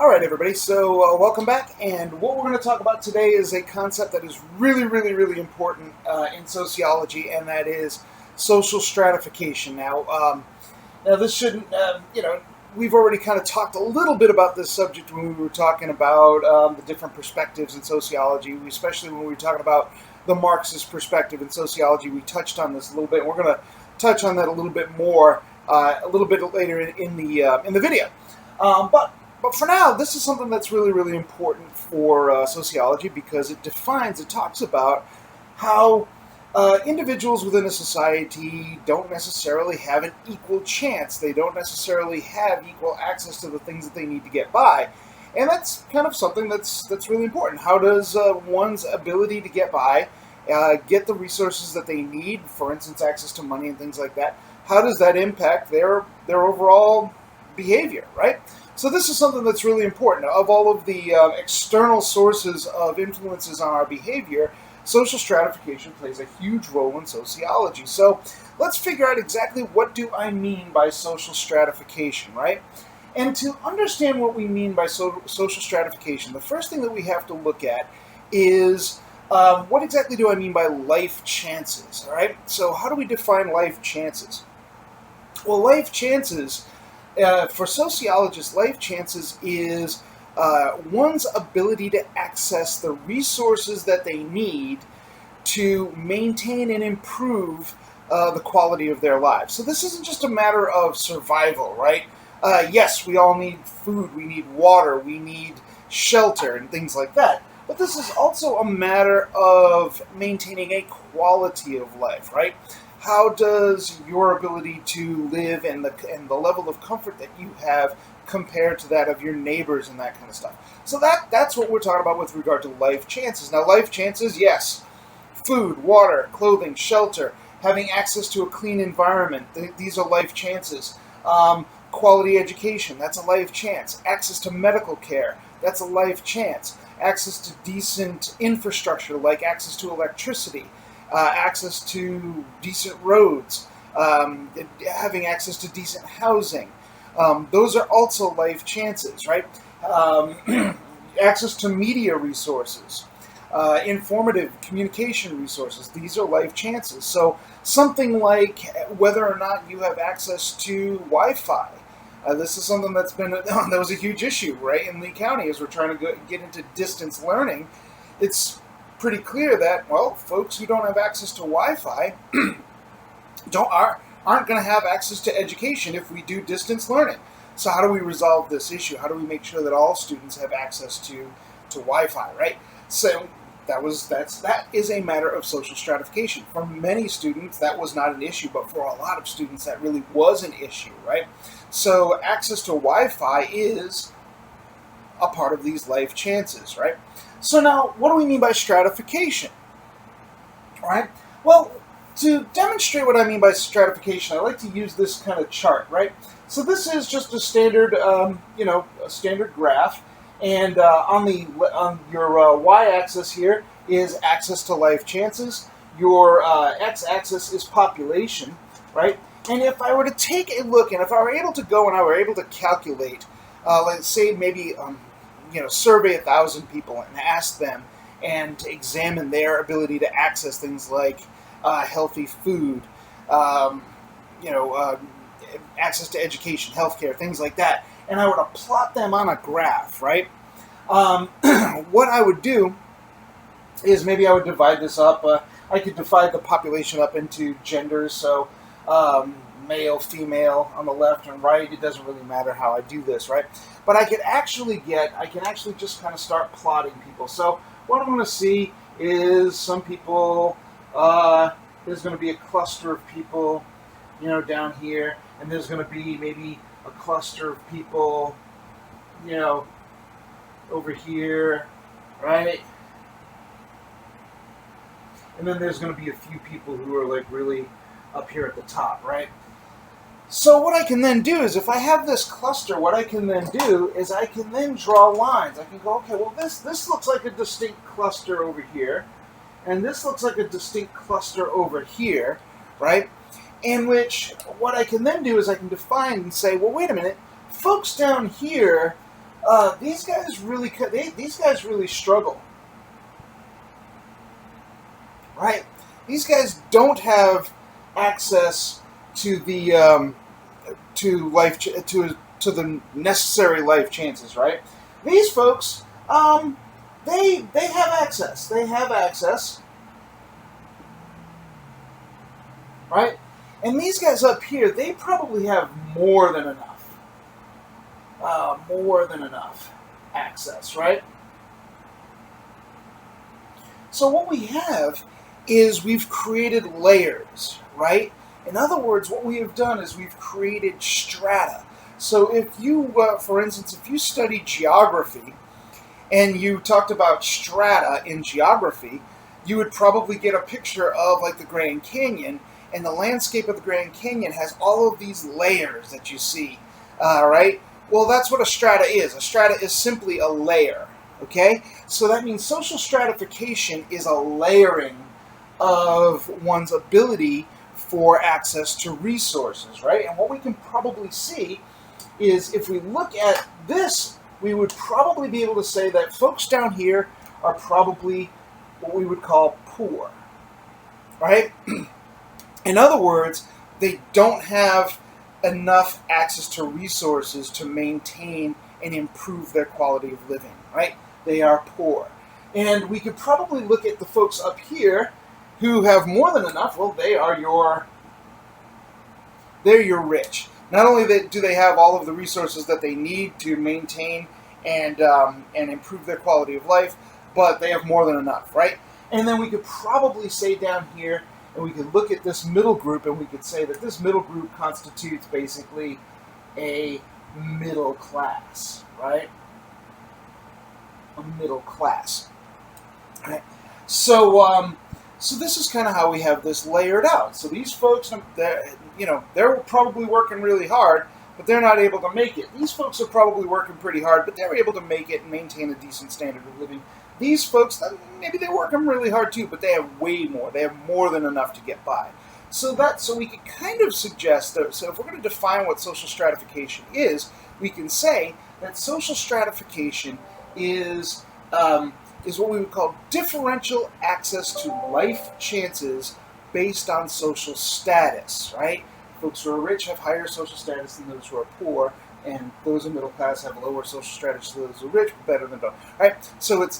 All right, everybody, so welcome back, and what we're going to talk about today is a concept that is really important in sociology, and that is social stratification. Now this shouldn't, we've already kind of talked a little bit about this subject when we were talking about the different perspectives in sociology, especially when we were talking about the Marxist perspective in sociology. We touched on this a little bit. We're going to touch on that a little bit more a little bit later in the video. But for now, this is something that's really important for sociology because it talks about how individuals within a society don't necessarily have an equal chance. They don't necessarily have equal access to the things that they need to get by. And that's kind of something that's really important. How does one's ability to get by, get the resources that they need, for instance, access to money and things like that, how does that impact their overall behavior, right? So this is something that's really important. Of all of the external sources of influences on our behavior, social stratification plays a huge role in sociology. So let's figure out exactly what do I mean by social stratification, right? And to understand what we mean by social stratification, the first thing that we have to look at is what exactly do I mean by life chances, all right? So how do we define life chances? Well, life chances, for sociologists, life chances is one's ability to access the resources that they need to maintain and improve the quality of their lives. So this isn't just a matter of survival, right? Yes, we all need food, we need water, we need shelter and things like that. But this is also a matter of maintaining a quality of life, right? How does your ability to live and the level of comfort that you have compare to that of your neighbors and that kind of stuff? So that's what we're talking about with regard to life chances. Now, life chances, yes, food, water, clothing, shelter, having access to a clean environment, these are life chances. Quality education, that's a life chance. Access to medical care, that's a life chance. Access to decent infrastructure, like access to electricity, access to decent roads, having access to decent housing. Those are also life chances, right? Access to media resources, informative communication resources, these are life chances. So something like whether or not you have access to Wi-Fi. This is something that was a huge issue, right, in Lee County as we're trying to get into distance learning. It's pretty clear that, well, folks who don't have access to Wi-Fi aren't going to have access to education if we do distance learning. So how do we resolve this issue? How do we make sure that all students have access to Wi-Fi, right? So that is a matter of social stratification. For many students, that was not an issue, but for a lot of students, that really was an issue, right? So access to Wi-Fi is a part of these life chances, right? So now, what do we mean by stratification? All right? Well, to demonstrate what I mean by stratification, I like to use this kind of chart, right? So this is just a standard, a standard graph, and on your y-axis here is access to life chances. Your x-axis is population, right? And if I were to take a look, and if I were able to go and I were able to calculate, let's say maybe survey 1,000 people and ask them and examine their ability to access things like healthy food, access to education, healthcare, things like that, and I were to plot them on a graph, right? What I would do is maybe I would divide this up. I could divide the population up into genders, so male, female on the left and right. It doesn't really matter how I do this, right? But I can actually just kind of start plotting people. So what I'm going to see is some people, there's going to be a cluster of people, down here, and there's going to be maybe a cluster of people, over here, right? And then there's going to be a few people who are like really up here at the top, right? So what I can then do is, if I have this cluster, what I can then do is I can then draw lines. I can go, okay, well, this looks like a distinct cluster over here, and this looks like a distinct cluster over here, right? In which, what I can then do is I can define and say, well, wait a minute, folks down here these guys really struggle, right? These guys don't have access to the to the necessary life chances, right? These folks, they have access. They have access, right? And these guys up here, they probably have more than enough access, right? So what we have is we've created layers, right? In other words, what we have done is we've created strata. So if you, for instance, if you study geography and you talked about strata in geography, you would probably get a picture of like the Grand Canyon, and the landscape of the Grand Canyon has all of these layers that you see, right? Well, that's what a strata is. A strata is simply a layer, okay? So that means social stratification is a layering of one's ability for access to resources, right? And what we can probably see is if we look at this, we would probably be able to say that folks down here are probably what we would call poor, right? In other words, they don't have enough access to resources to maintain and improve their quality of living, right? They are poor. And we could probably look at the folks up here who have more than enough. Well, they're your rich. Not only do they have all of the resources that they need to maintain and improve their quality of life, but they have more than enough, right? And then we could probably say down here, and we could look at this middle group, and we could say that this middle group constitutes basically a middle class, right? A middle class. Right? So this is kind of how we have this layered out. So these folks, they're probably working really hard, but they're not able to make it. These folks are probably working pretty hard, but they're able to make it and maintain a decent standard of living. These folks, maybe they're working really hard too, but they have way more. They have more than enough to get by. So we could kind of suggest that. So if we're going to define what social stratification is, we can say that social stratification is what we would call differential access to life chances based on social status, right? Folks who are rich have higher social status than those who are poor, and those in middle class have lower social status than those who are rich, but better than both, right? So it's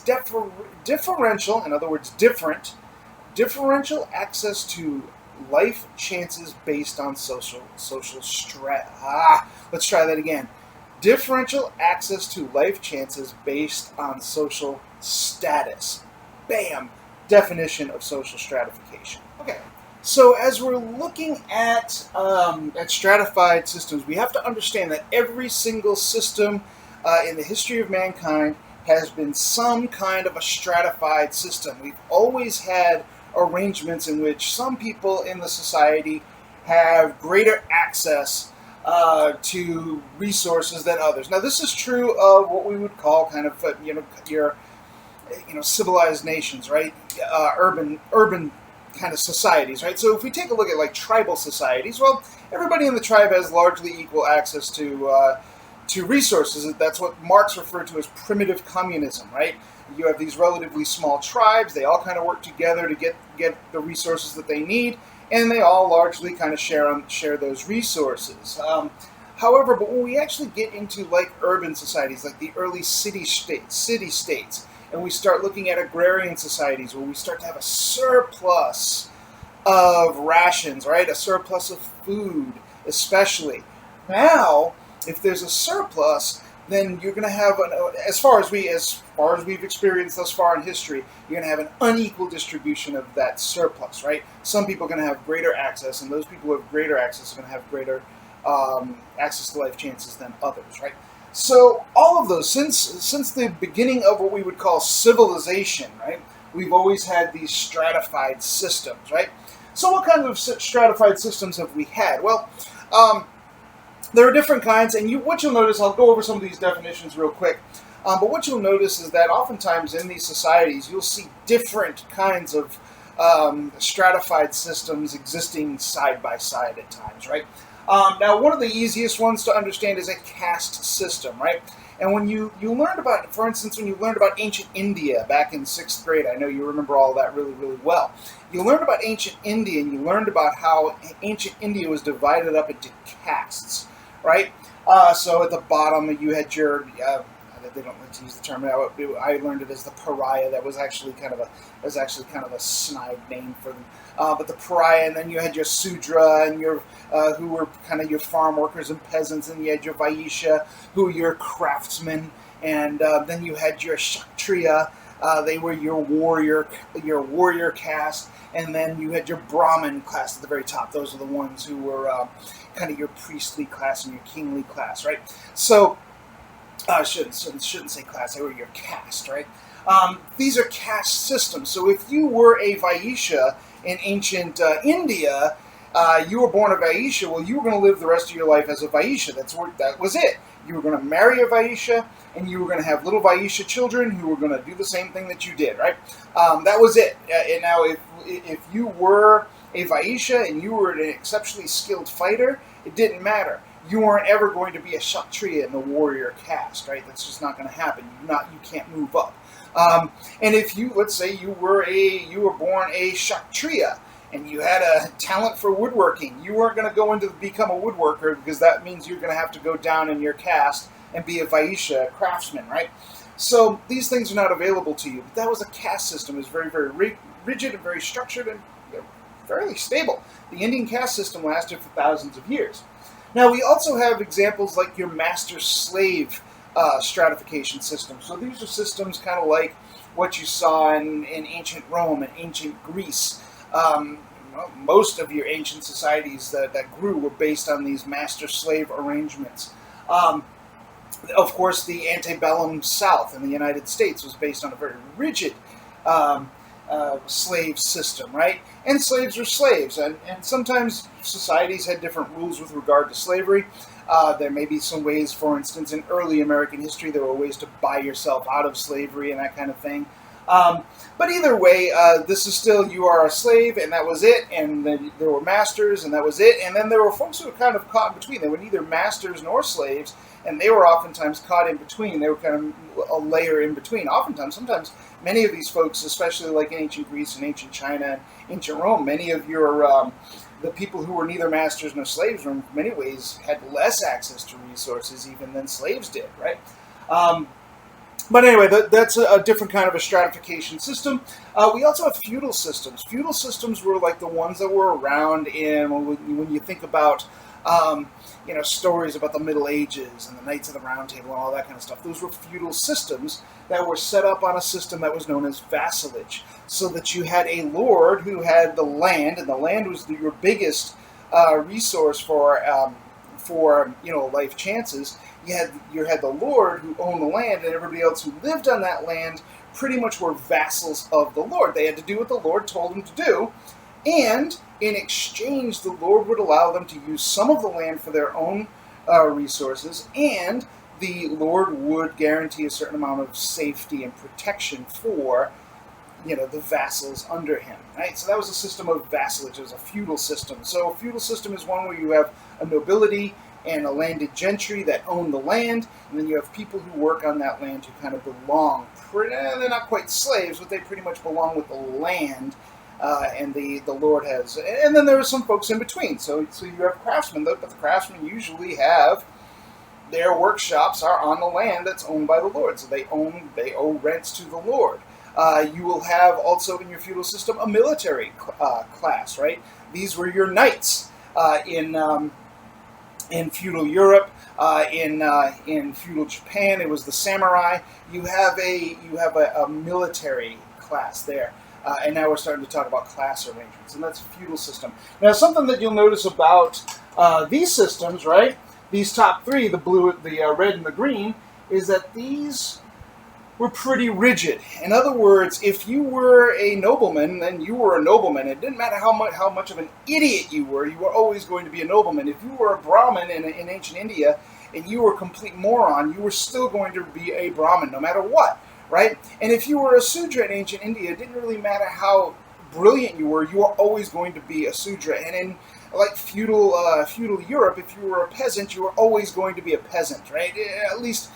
differential, in other words, differential access to life chances based on social strata. Let's try that again. Differential access to life chances based on social status. Bam! Definition of social stratification. Okay. So as we're looking at stratified systems, we have to understand that every single system in the history of mankind has been some kind of a stratified system. We've always had arrangements in which some people in the society have greater access to resources than others. Now, this is true of what we would call kind of your civilized nations, right? Urban kind of societies, right? So if we take a look at like tribal societies, well, everybody in the tribe has largely equal access to resources. That's what Marx referred to as primitive communism, right? You have these relatively small tribes. They all kind of work together to get the resources that they need, and they all largely kind of share those resources. However, but when we actually get into like urban societies, like the early city states, and we start looking at agrarian societies where we start to have a surplus of rations, right? A surplus of food, especially. Now, if there's a surplus, then you're going to have, as far as we've experienced thus far in history, you're going to have an unequal distribution of that surplus, right? Some people are going to have greater access, and those people who have greater access are going to have greater access to life chances than others, right? So all of those, since the beginning of what we would call civilization, right, we've always had these stratified systems, right? So what kinds of stratified systems have we had? Well, there are different kinds, and what you'll notice, I'll go over some of these definitions real quick, but what you'll notice is that oftentimes in these societies, you'll see different kinds of stratified systems existing side by side at times, right? Now, one of the easiest ones to understand is a caste system, right? And when you learned about, for instance, when you learned about ancient India back in 6th grade, I know you remember all of that really, really well. You learned about ancient India, and you learned about how ancient India was divided up into castes, right? So at the bottom, you had your they don't like to use the term. I learned it as the pariah. That was actually kind of a snide name for them. But the pariah, and then you had your Sudra, and your who were kind of your farm workers and peasants, and you had your Vaishya, who were your craftsmen, and then you had your Kshatriya. They were your warrior caste, and then you had your Brahmin class at the very top. Those are the ones who were kind of your priestly class and your kingly class, right? So. I shouldn't say class, they were your caste, right? These are caste systems. So if you were a Vaishya in ancient India, you were born a Vaishya, well, you were going to live the rest of your life as a Vaishya. That was it. You were going to marry a Vaishya, and you were going to have little Vaishya children who were going to do the same thing that you did, right? That was it. And now, if you were a Vaishya and you were an exceptionally skilled fighter, it didn't matter. You weren't ever going to be a Kshatriya in the warrior caste, right? That's just not going to happen. You can't move up. And if let's say you were born a Kshatriya and you had a talent for woodworking, you weren't going to go into become a woodworker, because that means you're going to have to go down in your caste and be a Vaishya, a craftsman, right? So these things are not available to you. But that was a caste system. It was very, very rigid and very structured and fairly stable. The Indian caste system lasted for thousands of years. Now, we also have examples like your master-slave stratification system. So these are systems kind of like what you saw in ancient Rome and ancient Greece. Most of your ancient societies that grew were based on these master-slave arrangements. Of course, the antebellum South in the United States was based on a very rigid slave system, right? And slaves were slaves, and sometimes societies had different rules with regard to slavery. There may be some ways, for instance, in early American history, there were ways to buy yourself out of slavery and that kind of thing. But either way, this is still, you are a slave, and that was it, and then there were masters, and that was it, and then there were folks who were kind of caught in between. They were neither masters nor slaves, and they were oftentimes caught in between. They were kind of a layer in between. Sometimes many of these folks, especially like in ancient Greece and ancient China and ancient Rome, many of your the people who were neither masters nor slaves, in many ways, had less access to resources even than slaves did, right? But anyway, that's a different kind of a stratification system. We also have feudal systems. Feudal systems were like the ones that were around when you think about stories about the Middle Ages and the Knights of the Round Table and all that kind of stuff. Those were feudal systems that were set up on a system that was known as vassalage, so that you had a lord who had the land, and the land was your biggest resource for life chances. You had the lord who owned the land, and everybody else who lived on that land pretty much were vassals of the lord. They had to do what the lord told them to do, and in exchange, the lord would allow them to use some of the land for their own resources, and the lord would guarantee a certain amount of safety and protection for the vassals under him, right? So that was a system of vassalage. It was a feudal system. So a feudal system is one where you have a nobility and a landed gentry that own the land, and then you have people who work on that land who kind of belong. They're not quite slaves, but they pretty much belong with the land, and the lord has. And then there are some folks in between. So you have craftsmen, but the craftsmen usually have their workshops are on the land that's owned by the lord, so they owe rents to the lord. You will have also in your feudal system a military class, right? These were your knights in feudal Europe. In feudal Japan, it was the samurai. You have a military class there. And now we're starting to talk about class arrangements, and that's a feudal system. Now, something that you'll notice about these systems, right? These top three, the blue, the red, and the green, is that these were pretty rigid. In other words, if you were a nobleman, then you were a nobleman. It didn't matter how much of an idiot you were always going to be a nobleman. If you were a Brahmin in ancient India and you were a complete moron, you were still going to be a Brahmin, no matter what, right? And if you were a Sudra in ancient India, it didn't really matter how brilliant you were always going to be a Sudra. And in like feudal Europe, if you were a peasant, you were always going to be a peasant, right? At least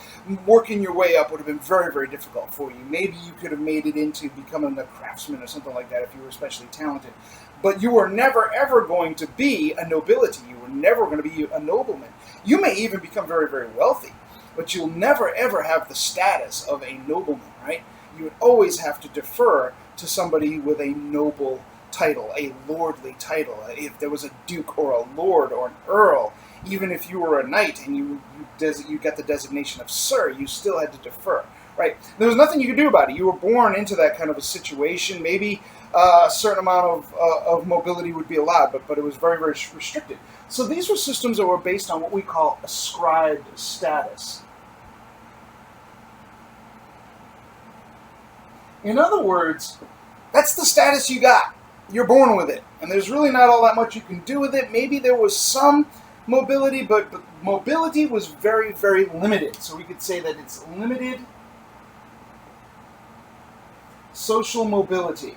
working your way up would have been very, very difficult for you. Maybe you could have made it into becoming a craftsman or something like that if you were especially talented. But you were never, ever going to be a nobility. You were never going to be a nobleman. You may even become very, very wealthy, but you'll never, ever have the status of a nobleman, right? You would always have to defer to somebody with a noble title, a lordly title. If there was a duke or a lord or an earl, even if you were a knight and you got the designation of sir, you still had to defer, right? There was nothing you could do about it. You were born into that kind of a situation. Maybe a certain amount of mobility would be allowed, but it was very, very restricted. So these were systems that were based on what we call ascribed status. In other words, that's the status you got. You're born with it, and there's really not all that much you can do with it. Maybe there was some mobility, but mobility was very, very limited. So we could say that it's limited social mobility.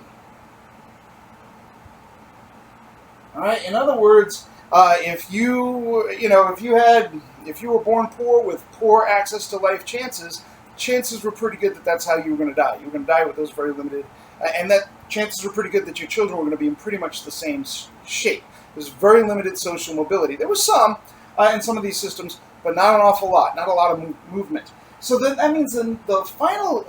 All right. In other words, if you were born poor with poor access to life chances were pretty good that that's how you were going to die. You were going to die with those very limited, and that chances were pretty good that your children were going to be in pretty much the same shape. There's very limited social mobility. There was some in some of these systems, but not an awful lot, not a lot of movement. So then that means then the final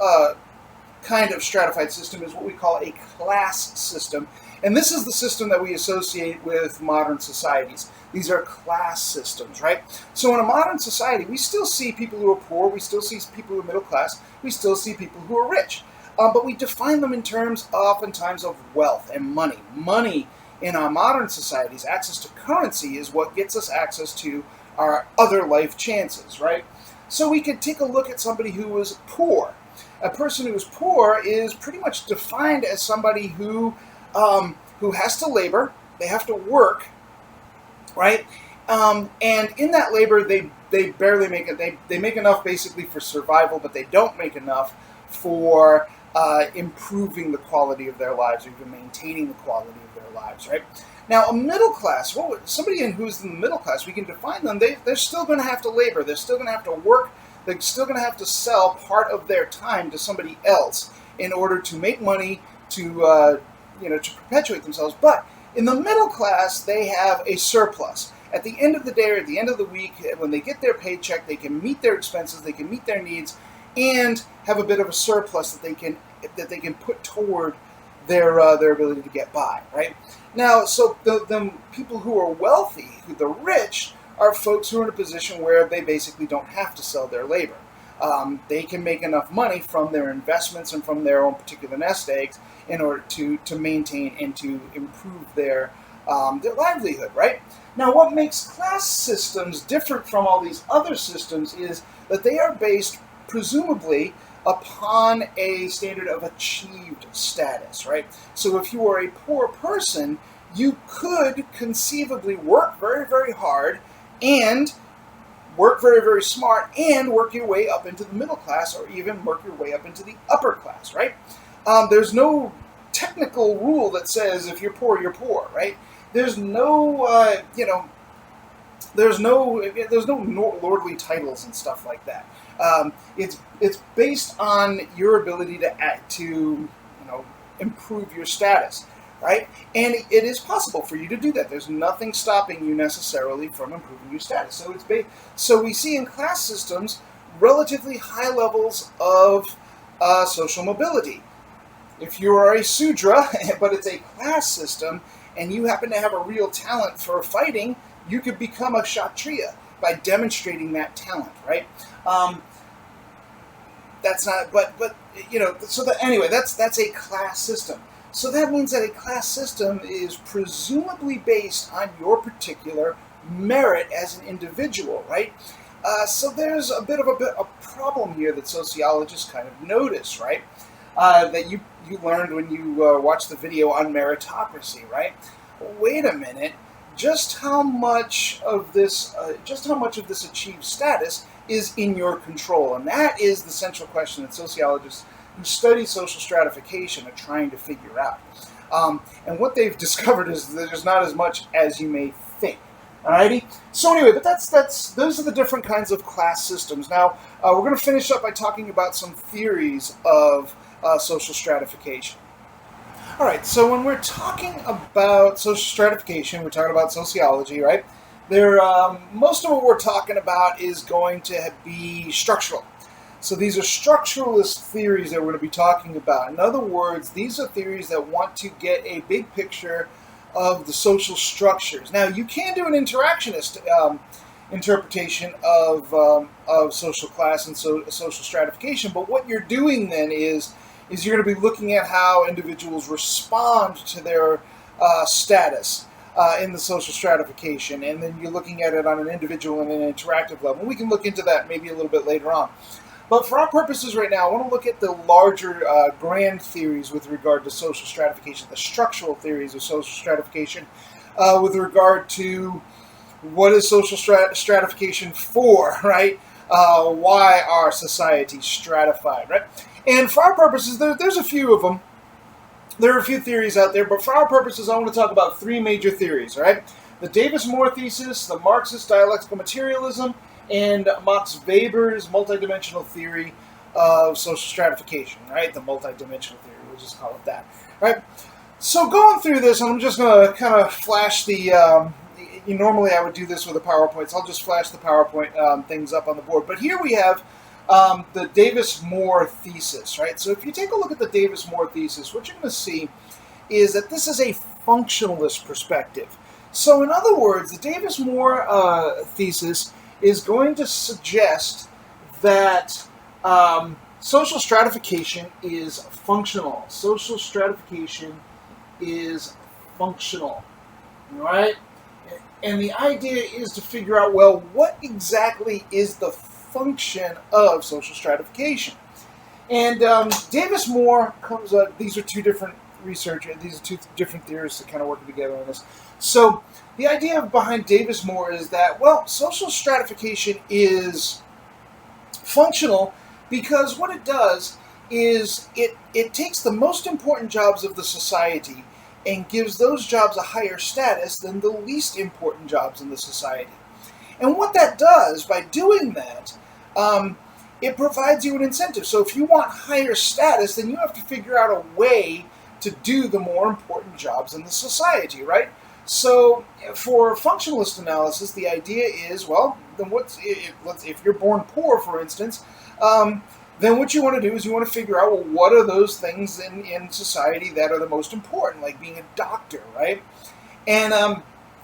kind of stratified system is what we call a class system. And this is the system that we associate with modern societies. These are class systems, right? So in a modern society, we still see people who are poor, we still see people who are middle class, we still see people who are rich. But we define them in terms oftentimes of wealth and money. Money in our modern societies, access to currency, is what gets us access to our other life chances, right? So we could take a look at somebody who is poor. A person who is poor is pretty much defined as somebody who has to labor, they have to work, right? And in that labor, they barely make it. They make enough basically for survival, but they don't make enough for improving the quality of their lives or even maintaining the quality of their lives, right? Now, a middle class, somebody who's in the middle class, we can define them. They're still going to have to labor. They're still going to have to work. They're still going to have to sell part of their time to somebody else in order to make money to perpetuate themselves. But in the middle class, they have a surplus. At the end of the day or at the end of the week, when they get their paycheck, they can meet their expenses, they can meet their needs, and have a bit of a surplus that they can put toward their ability to get by, right? Now, so the people who are wealthy, the rich, are folks who are in a position where they basically don't have to sell their labor. They can make enough money from their investments and from their own particular nest eggs in order to maintain and to improve their livelihood, right? Now, what makes class systems different from all these other systems is that they are based, presumably, upon a standard of achieved status, right? So if you are a poor person, you could conceivably work very, very hard and work very, very smart and work your way up into the middle class or even work your way up into the upper class, right? There's no technical rule that says if you're poor, right? There's no, there's no lordly titles and stuff like that. It's based on your ability to improve your status, right? And it is possible for you to do that. There's nothing stopping you necessarily from improving your status. So we see in class systems relatively high levels of social mobility. If you are a Sudra, but it's a class system, and you happen to have a real talent for fighting, you could become a Kshatriya by demonstrating that talent, right? That's not, but so that anyway, that's a class system. So that means that a class system is presumably based on your particular merit as an individual, right? So there's a bit of a problem here that sociologists kind of notice, right? That you learned when you watched the video on meritocracy, right? Wait a minute, just how much of this achieved status is in your control? And that is the central question that sociologists who study social stratification are trying to figure out. And what they've discovered is that there's not as much as you may think. Alrighty. So anyway, but those are the different kinds of class systems. Now we're going to finish up by talking about some theories of social stratification. All right. So when we're talking about social stratification, we're talking about sociology, right? Most of what we're talking about is going to be structural. So these are structuralist theories that we're going to be talking about. In other words, these are theories that want to get a big picture of the social structures. Now, you can do an interactionist interpretation of social class and social stratification, but what you're doing then is you're going to be looking at how individuals respond to their status in the social stratification, and then you're looking at it on an individual and an interactive level. We can look into that maybe a little bit later on. But for our purposes right now, I want to look at the larger grand theories with regard to social stratification, the structural theories of social stratification, with regard to what is social stratification for, right? Why are societies stratified, right? And for our purposes, there's a few of them. There are a few theories out there, but for our purposes, I want to talk about three major theories, right? The Davis-Moore thesis, the Marxist dialectical materialism, and Max Weber's multidimensional theory of social stratification, right? The multidimensional theory, we'll just call it that, right? So going through this, I'm just going to kind of flash normally I would do this with a PowerPoint, so I'll just flash the PowerPoint things up on the board. But here we have the Davis-Moore thesis, right? So if you take a look at the Davis-Moore thesis, what you're going to see is that this is a functionalist perspective. So in other words, the Davis-Moore thesis is going to suggest that social stratification is functional. Social stratification is functional, right? And the idea is to figure out, well, what exactly is the function of social stratification? And Davis-Moore comes up, these are two different researchers, these are two different theorists that kind of work together on this. So the idea behind Davis-Moore is that, well, social stratification is functional because what it does is it takes the most important jobs of the society and gives those jobs a higher status than the least important jobs in the society. And what that does, by doing that, it provides you an incentive. So if you want higher status, then you have to figure out a way to do the more important jobs in the society, right? So for functionalist analysis, the idea is, well, then if you're born poor, for instance, then what you want to do is you want to figure out, well, what are those things in society that are the most important, like being a doctor, right? And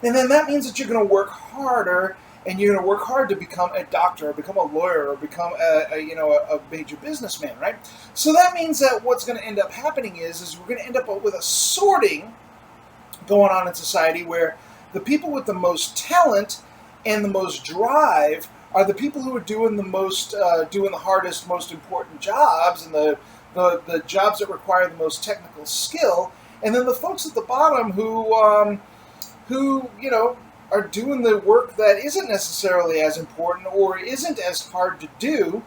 then that means that you're going to work harder, and you're going to work hard to become a doctor, or become a lawyer, or become a major businessman, right? So that means that what's going to end up happening is we're going to end up with a sorting going on in society where the people with the most talent and the most drive are the people who are doing the hardest, most important jobs, and the jobs that require the most technical skill. And then the folks at the bottom who are doing the work that isn't necessarily as important or isn't as hard to do,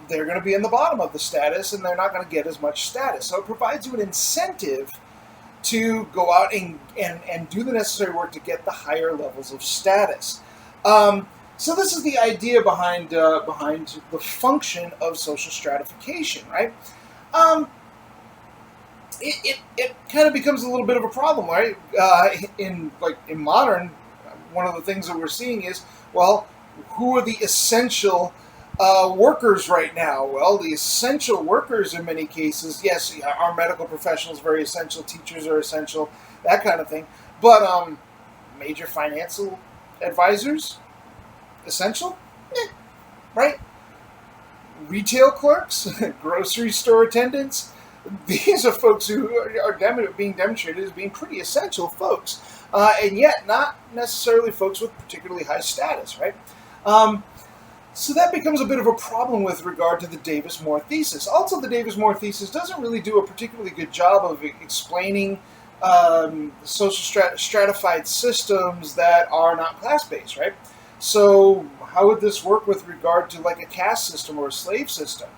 they're going to be in the bottom of the status, and they're not going to get as much status. So it provides you an incentive to go out and do the necessary work to get the higher levels of status. So this is the idea behind the function of social stratification, right? It kind of becomes a little bit of a problem, right? In modern, one of the things that we're seeing is, well, who are the essential workers right now? Well, the essential workers in many cases, yes, our medical professionals are very essential, teachers are essential, that kind of thing. But major financial advisors, essential? Right? Retail clerks, grocery store attendants, these are folks who are being demonstrated as being pretty essential folks, and yet not necessarily folks with particularly high status, right? So that becomes a bit of a problem with regard to the Davis-Moore thesis. Also, the Davis-Moore thesis doesn't really do a particularly good job of explaining social stratified systems that are not class-based, right? So how would this work with regard to like a caste system or a slave system,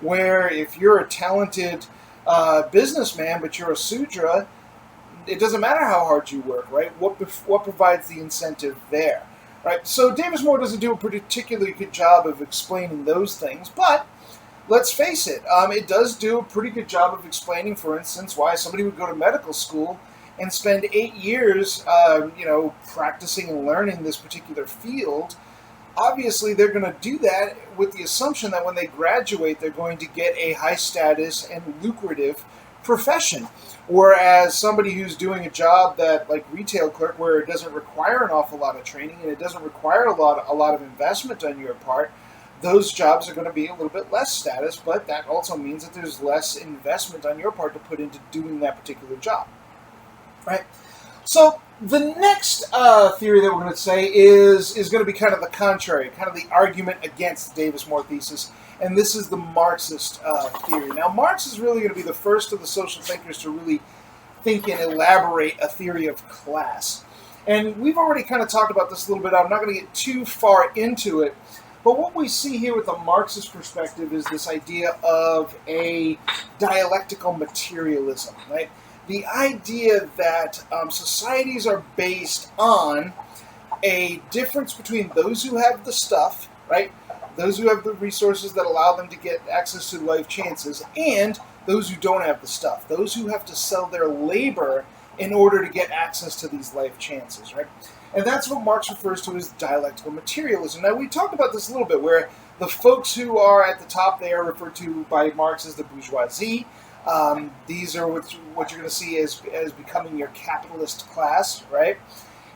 where if you're a talented businessman but you're a Sudra, it doesn't matter how hard you work, right? What provides the incentive there, right? So Davis Moore doesn't do a particularly good job of explaining those things, but let's face it, it does do a pretty good job of explaining, for instance, why somebody would go to medical school and spend 8 years, practicing and learning this particular field. Obviously, they're going to do that with the assumption that when they graduate, they're going to get a high status and lucrative profession. Whereas somebody who's doing a job that, like retail clerk, where it doesn't require an awful lot of training and it doesn't require a lot of investment on your part, those jobs are going to be a little bit less status, but that also means that there's less investment on your part to put into doing that particular job, right? So the next theory that we're going to say is going to be kind of the contrary, kind of the argument against the Davis-Moore thesis, and this is the Marxist theory. Now, Marx is really going to be the first of the social thinkers to really think and elaborate a theory of class. And we've already kind of talked about this a little bit. I'm not going to get too far into it, but what we see here with the Marxist perspective is this idea of a dialectical materialism, right? The idea that societies are based on a difference between those who have the stuff, right? Those who have the resources that allow them to get access to life chances, and those who don't have the stuff. Those who have to sell their labor in order to get access to these life chances, right? And that's what Marx refers to as dialectical materialism. Now, we talked about this a little bit, where the folks who are at the top, they are referred to by Marx as the bourgeoisie. These are what you're going to see as becoming your capitalist class, right?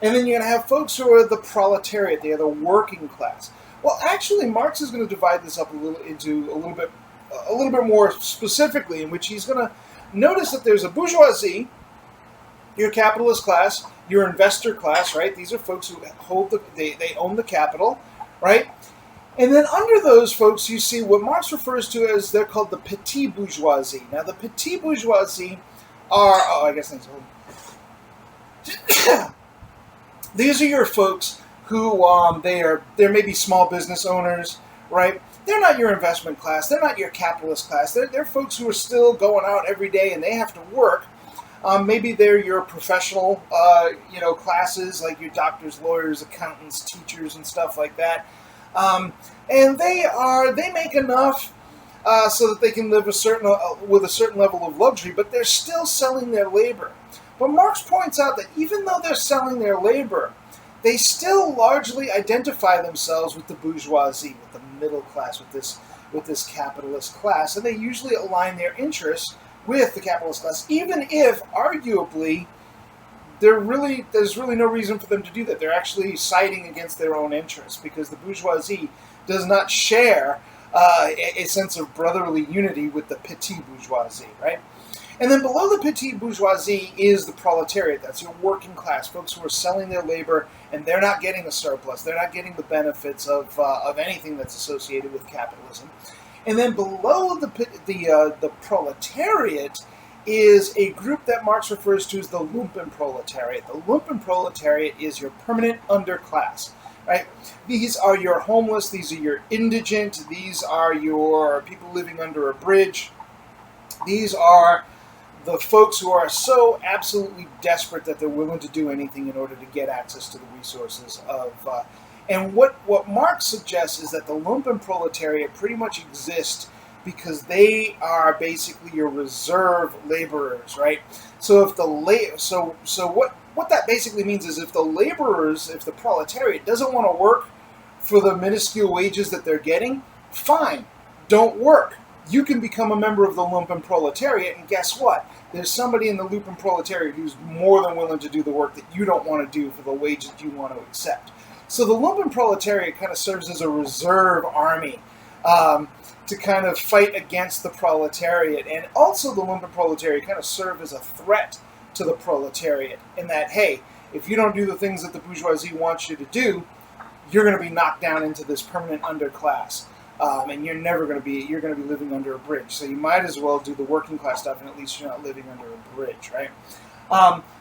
And then you're going to have folks who are the proletariat. They are the working class. Well, actually, Marx is going to divide this up a little bit more specifically, in which he's going to notice that there's a bourgeoisie, your capitalist class, your investor class, right? These are folks who they own the capital, right? And then under those folks, you see what Marx refers to as, they're called the petit bourgeoisie. Now, the petit bourgeoisie are, these are your folks who, they're maybe small business owners, right? They're not your investment class. They're not your capitalist class. They're folks who are still going out every day and they have to work. Maybe they're your professional, classes, like your doctors, lawyers, accountants, teachers, and stuff like that. And they make enough so that they can live with a certain level of luxury, but they're still selling their labor. But Marx points out that even though they're selling their labor, they still largely identify themselves with the bourgeoisie, with the middle class, with this capitalist class, and they usually align their interests with the capitalist class, even if arguably there's really no reason for them to do that. They're actually siding against their own interests, because the bourgeoisie does not share a sense of brotherly unity with the petit bourgeoisie, right? And then below the petit bourgeoisie is the proletariat. That's your working class, folks who are selling their labor, and they're not getting a surplus. They're not getting the benefits of anything that's associated with capitalism. And then below the proletariat is a group that Marx refers to as the lumpenproletariat. The lumpenproletariat is your permanent underclass, right? These are your homeless, these are your indigent, these are your people living under a bridge. These are the folks who are so absolutely desperate that they're willing to do anything in order to get access to the resources of... And what Marx suggests is that the lumpenproletariat pretty much exist because they are basically your reserve laborers, right? So if what that basically means is if the proletariat doesn't want to work for the minuscule wages that they're getting, fine, don't work. You can become a member of the lumpenproletariat, and guess what? There's somebody in the lumpenproletariat who's more than willing to do the work that you don't want to do for the wages you want to accept. So the lumpenproletariat kind of serves as a reserve army to kind of fight against the proletariat. And also the lumpenproletariat kind of serve as a threat to the proletariat in that, hey, if you don't do the things that the bourgeoisie wants you to do, you're going to be knocked down into this permanent underclass. And you're going to be living under a bridge. So you might as well do the working class stuff, and at least you're not living under a bridge, right?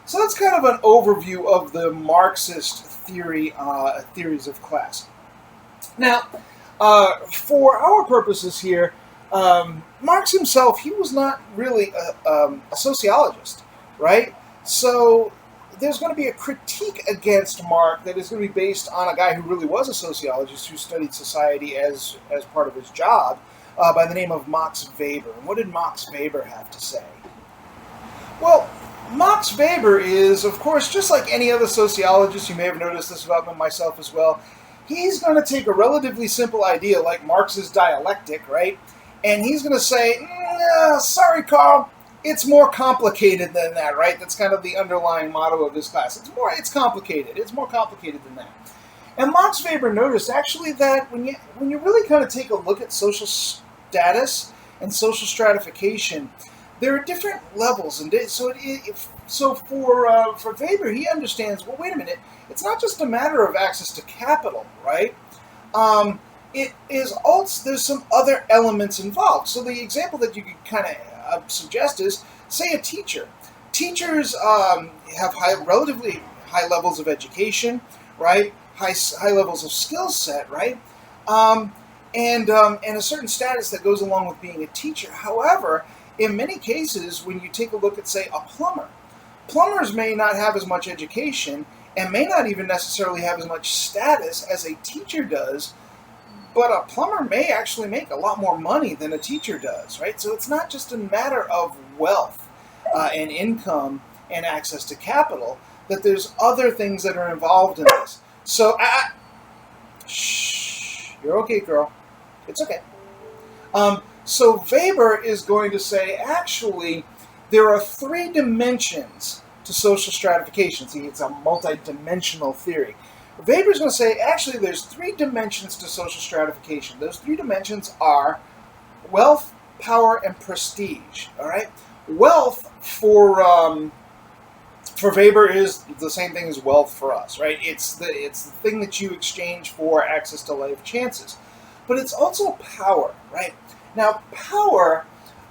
So that's kind of an overview of the Marxist theories of class. Now, for our purposes here, Marx himself, he was not really a sociologist, right? So there's going to be a critique against Marx that is going to be based on a guy who really was a sociologist who studied society as part of his job by the name of Max Weber. And what did Max Weber have to say? Well, Max Weber is, of course, just like any other sociologist, you may have noticed this about myself as well, he's going to take a relatively simple idea like Marx's dialectic, right? And he's going to say, sorry, Carl, it's more complicated than that, right? That's kind of the underlying motto of this class. It's complicated. It's more complicated than that. And Max Weber noticed actually that when you really kind of take a look at social status and social stratification, there are different levels, and so for Weber, he understands. Well, wait a minute. It's not just a matter of access to capital, right? It is also there's some other elements involved. So the example that you could kind of suggest is, say, a teacher. Teachers have relatively high levels of education, right? High levels of skill set, right? And a certain status that goes along with being a teacher. However, in many cases, when you take a look at, say, a plumber, plumbers may not have as much education and may not even necessarily have as much status as a teacher does, but a plumber may actually make a lot more money than a teacher does, right? So it's not just a matter of wealth and income and access to capital, that there's other things that are involved in this. So, shh, you're okay, girl. It's okay. So Weber is going to say, actually, there are 3 dimensions to social stratification. See, it's a multidimensional theory. Weber's going to say, actually, there's 3 dimensions to social stratification. Those 3 dimensions are wealth, power, and prestige. All right? Wealth for Weber is the same thing as wealth for us, right? It's the thing that you exchange for access to life chances. But it's also power, right? Now, power,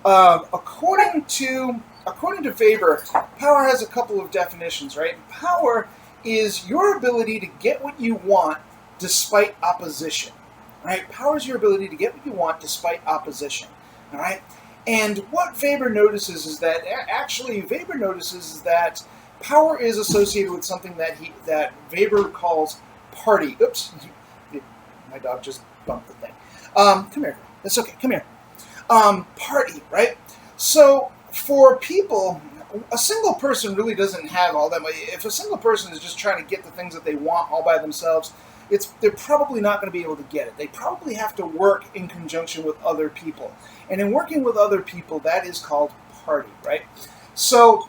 according to Weber, power has a couple of definitions, right? Power is your ability to get what you want despite opposition, right? Power is your ability to get what you want despite opposition, all right? And what Weber notices is that power is associated with something that Weber calls party. Oops, my dog just bumped the thing. Come here. It's okay. Come here. Party, right? So for people, a single person really doesn't have all that much. If a single person is just trying to get the things that they want all by themselves, they're probably not going to be able to get it. They probably have to work in conjunction with other people. And in working with other people, that is called party, right? So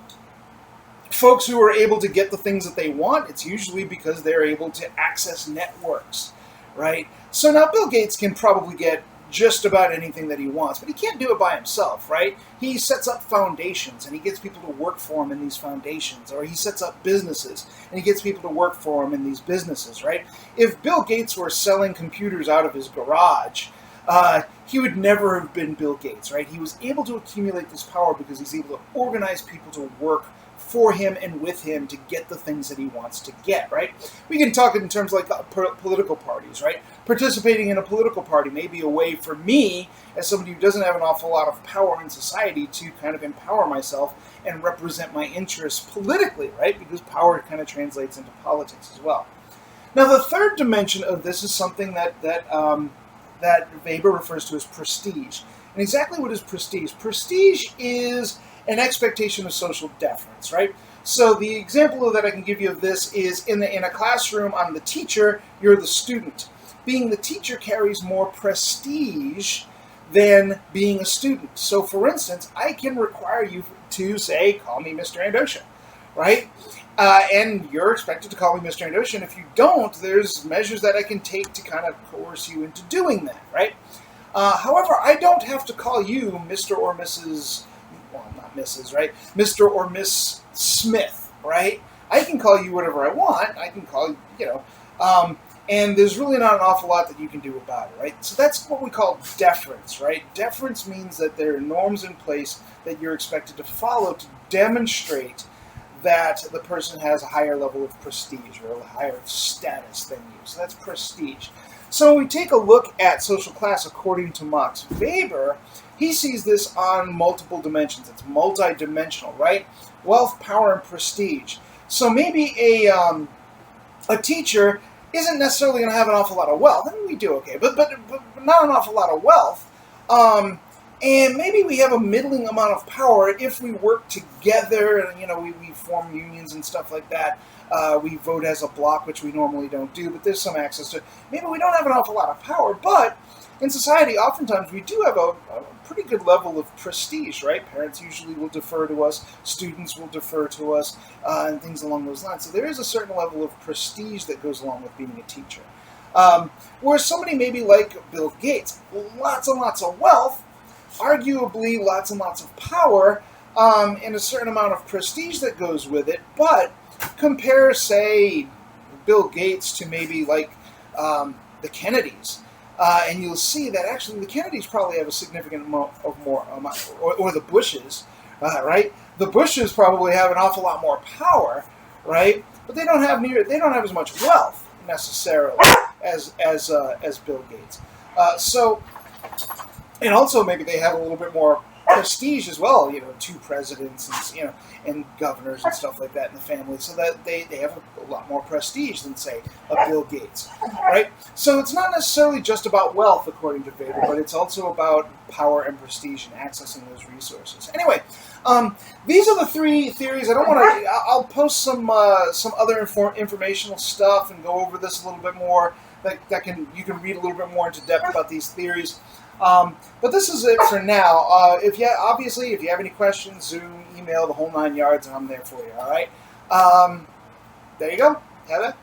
folks who are able to get the things that they want, it's usually because they're able to access networks, right? So now Bill Gates can probably get just about anything that he wants, but he can't do it by himself, right? He sets up foundations and he gets people to work for him in these foundations, or he sets up businesses and he gets people to work for him in these businesses, right? If Bill Gates were selling computers out of his garage, he would never have been Bill Gates, right? He was able to accumulate this power because he's able to organize people to work for him and with him to get the things that he wants to get, right? We can talk in terms like political parties, right? Participating in a political party may be a way for me, as somebody who doesn't have an awful lot of power in society, to kind of empower myself and represent my interests politically, right? Because power kind of translates into politics as well. Now, the third dimension of this is something that Weber refers to as prestige. And exactly what is prestige? Prestige is an expectation of social deference, right? So the example that I can give you of this is in a classroom, I'm the teacher, you're the student. Being the teacher carries more prestige than being a student. So for instance, I can require you to say, call me Mr. Andosha, right? And you're expected to call me Mr. Andosha, and if you don't, there's measures that I can take to kind of coerce you into doing that, right? However, I don't have to call you Mr. or Mrs., well, not Mrs., right? Mr. or Miss Smith, right? I can call you whatever I want. I can call you, and there's really not an awful lot that you can do about it, right? So that's what we call deference, right? Deference means that there are norms in place that you're expected to follow to demonstrate that the person has a higher level of prestige or a higher status than you. So that's prestige. So when we take a look at social class according to Max Weber, he sees this on multiple dimensions. It's multidimensional, right? Wealth, power, and prestige. So maybe a teacher isn't necessarily going to have an awful lot of wealth. I mean, we do okay, but not an awful lot of wealth. And maybe we have a middling amount of power if we work together, and we form unions and stuff like that. We vote as a block, which we normally don't do, but there's some access to it. Maybe we don't have an awful lot of power, but in society, oftentimes we do have a pretty good level of prestige, right? Parents usually will defer to us, students will defer to us, and things along those lines. So there is a certain level of prestige that goes along with being a teacher. Whereas somebody maybe like Bill Gates, lots and lots of wealth, arguably lots and lots of power, and a certain amount of prestige that goes with it, but compare, say, Bill Gates to maybe like the Kennedys, and you'll see that actually the Kennedys probably have a significant amount of more, or the Bushes, right? The Bushes probably have an awful lot more power, right? But they don't have as much wealth necessarily as Bill Gates. And also maybe they have a little bit more prestige as well, 2 presidents and governors and stuff like that in the family, so that they have a lot more prestige than, say, a Bill Gates, right? So it's not necessarily just about wealth, according to Weber, but it's also about power and prestige and accessing those resources. Anyway, these are the 3 theories. I'll post some other informational stuff and go over this a little bit more. You can read a little bit more into depth about these theories. But this is it for now. If you have any questions, Zoom, email, the whole 9 yards, and I'm there for you. All right. There you go. Have it.